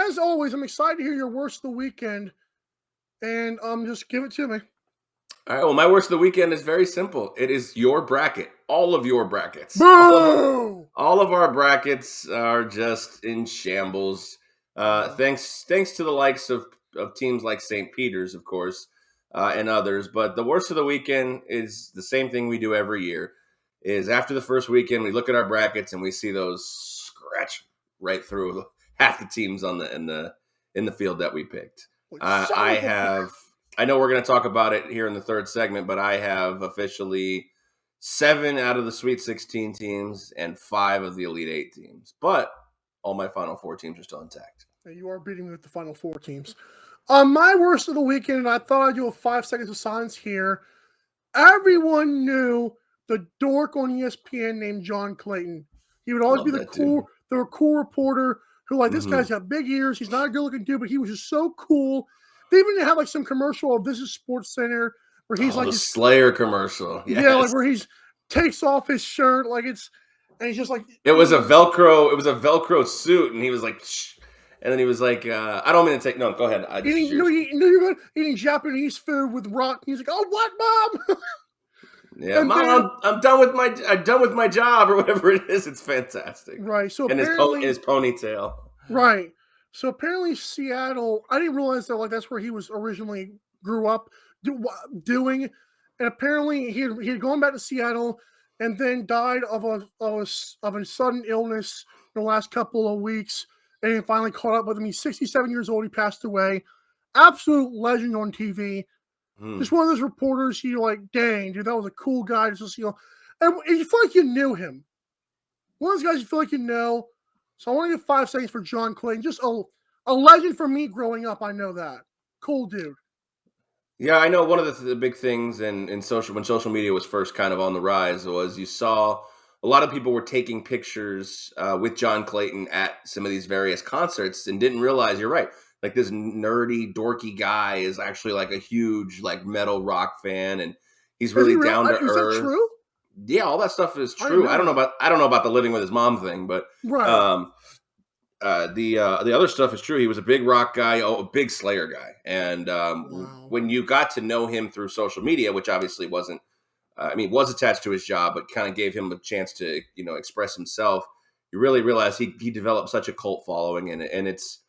as always, I'm excited to hear your worst of the weekend, and just give it to me. All right. Well, my worst of the weekend is very simple. It is your bracket. All of your brackets. Boo! All of our brackets are just in shambles. Thanks to the likes of teams like St. Peter's, of course, and others. But the worst of the weekend is the same thing we do every year. Is after the first weekend, we look at our brackets and we see those scratch right through half the teams in the field that we picked. I have. I know we're going to talk about it here in the third segment, but I have officially 7 out of the Sweet 16 teams and 5 of the Elite 8 teams. But all my Final Four teams are still intact. You are beating me with the Final Four teams. My worst of the weekend, and I thought I'd do a 5 seconds of silence here. Everyone knew the dork on ESPN named John Clayton. He would always Love be that dude. the cool reporter who, like, this Mhm. guy's got big ears. He's not a good looking dude, but he was just so cool. They even had like some commercial of This Is Sports Center where he's like the just Slayer commercial. Yes. yeah, like where he's takes off his shirt, like and he's just like It was a Velcro suit, and he was like, shh. And then he was like, I don't mean to take. No, go ahead. you're eating Japanese food with rock. He's like, oh, what, mom? Yeah, And Mom, then- I'm done with my job or whatever it is. It's fantastic. right. So And apparently, his ponytail. right. So apparently, Seattle. I didn't realize that that's where he was originally grew up doing. And apparently, he had gone back to Seattle and then died of a sudden illness in the last couple of weeks. And he finally caught up with him. He's 67 years old. He passed away. Absolute legend on TV. Just one of those reporters, you're like, dang, dude, that was a cool guy. Just, and you feel like you knew him. One of those guys you feel like you know. So I want to give 5 seconds for John Clayton. Just a legend for me growing up. I know that. Cool dude. Yeah, I know one of the big things in social when social media was first kind of on the rise was you saw a lot of people were taking pictures with John Clayton at some of these various concerts and didn't realize you're right. Like this nerdy, dorky guy is actually like a huge like metal rock fan, and he's really down to Is that earth. true? Yeah, all that stuff is I didn't true. know I don't know about the living with his mom thing, but Right. the other stuff is true. He was a big rock guy, a big Slayer guy, and Wow. when you got to know him through social media, which obviously wasn't, was attached to his job, but kind of gave him a chance to express himself. You really realize he developed such a cult following, and it's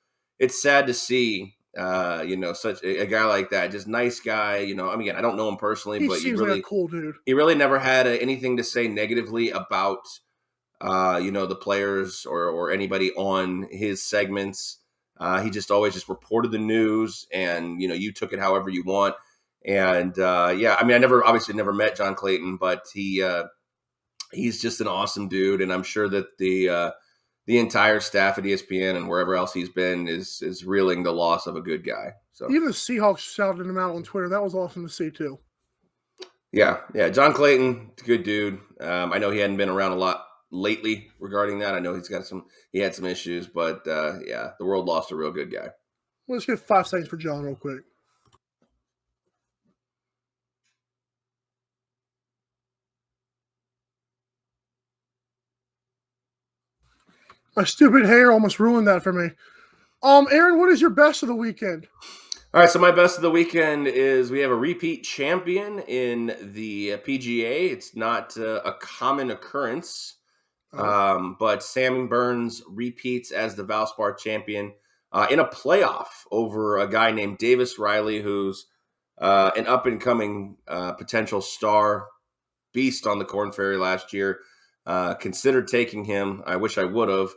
sad to see such a guy like that, just nice guy. I mean, I don't know him personally, He but seems like a cool dude. he really never had anything to say negatively about the players or anybody on his segments. He just always just reported the news, and you took it however you want. And yeah, I mean, obviously never met John Clayton, but he's just an awesome dude, and I'm sure that the entire staff at ESPN and wherever else he's been is reeling the loss of a good guy. So even the Seahawks shouted him out on Twitter. That was awesome to see too. Yeah, John Clayton, good dude. I know he hadn't been around a lot lately regarding that. I know he had some issues, but yeah, the world lost a real good guy. Let's get 5 seconds for John real quick. My stupid hair almost ruined that for me. Aaron, what is your best of the weekend? All right, so my best of the weekend is we have a repeat champion in the PGA. It's not a common occurrence, but Sam Burns repeats as the Valspar champion in a playoff over a guy named Davis Riley, who's an up-and-coming potential star beast on the Corn Ferry last year. Considered taking him. I wish I would have.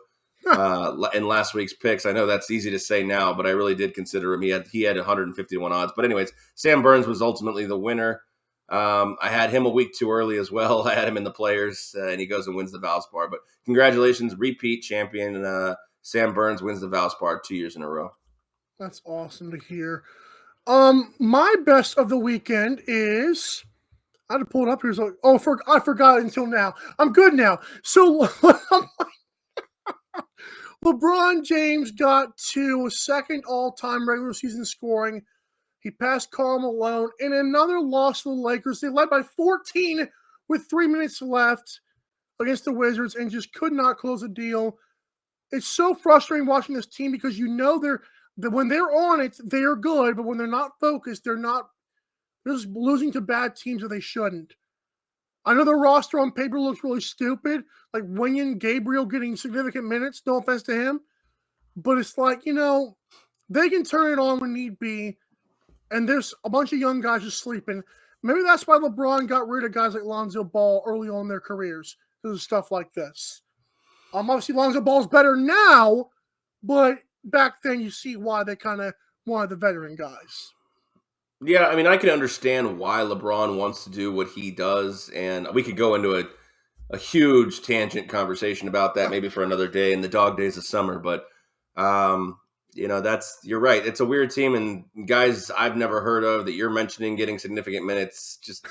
In last week's picks. I know that's easy to say now, but I really did consider him. He had 151 odds. But anyways, Sam Burns was ultimately the winner. I had him a week too early as well. I had him in the players, and he goes and wins the Valspar. But congratulations, repeat champion. Sam Burns wins the Valspar 2 years in a row. That's awesome to hear. My best of the weekend is I had to pull it up here. So, I forgot until now. I'm good now. So LeBron James got to second all-time regular season scoring. He passed Karl Malone in another loss to the Lakers. They led by 14 with 3 minutes left against the Wizards and just could not close the deal. it's so frustrating watching this team because you know that when they're on it, they are good, but when they're not focused, they're just losing to bad teams that they shouldn't. I know the roster on paper looks really stupid, like Winion Gabriel getting significant minutes. No offense to him, but it's like they can turn it on when need be, and there's a bunch of young guys just sleeping. Maybe that's why LeBron got rid of guys like Lonzo Ball early on in their careers because of stuff like this. Obviously Lonzo Ball's better now, but back then you see why they kind of wanted the veteran guys. Yeah, I mean, I can understand why LeBron wants to do what he does, and we could go into a huge tangent conversation about that maybe for another day in the dog days of summer. But um, that's you're right. It's a weird team, and guys I've never heard of that you're mentioning getting significant minutes. Just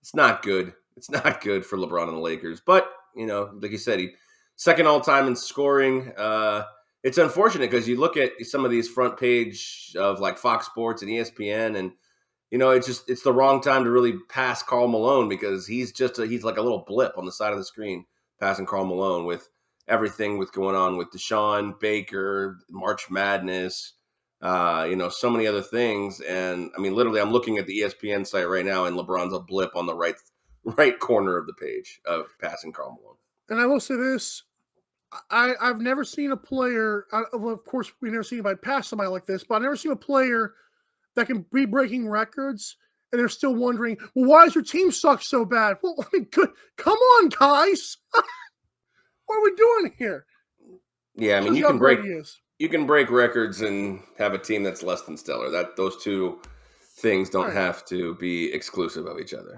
it's not good. It's not good for LeBron and the Lakers. But like you said, he second all time in scoring. It's unfortunate because you look at some of these front page of like Fox Sports and ESPN, and it's the wrong time to really pass Karl Malone because he's like a little blip on the side of the screen passing Karl Malone with everything with going on with Deshaun Baker, March Madness, so many other things. And I mean, literally, I'm looking at the ESPN site right now, and LeBron's a blip on the right corner of the page of passing Karl Malone. And I will say this: I've never seen a player. Well, of course, we've never seen anybody pass somebody like this, but I've never seen a player that can be breaking records, and they're still wondering, well, why does your team suck so bad? Well, I mean, good. Come on, guys. What are we doing here? Yeah, I mean, Shows you how great he is. you can break records and have a team that's less than stellar. That those two things All don't right. have to be exclusive of each other.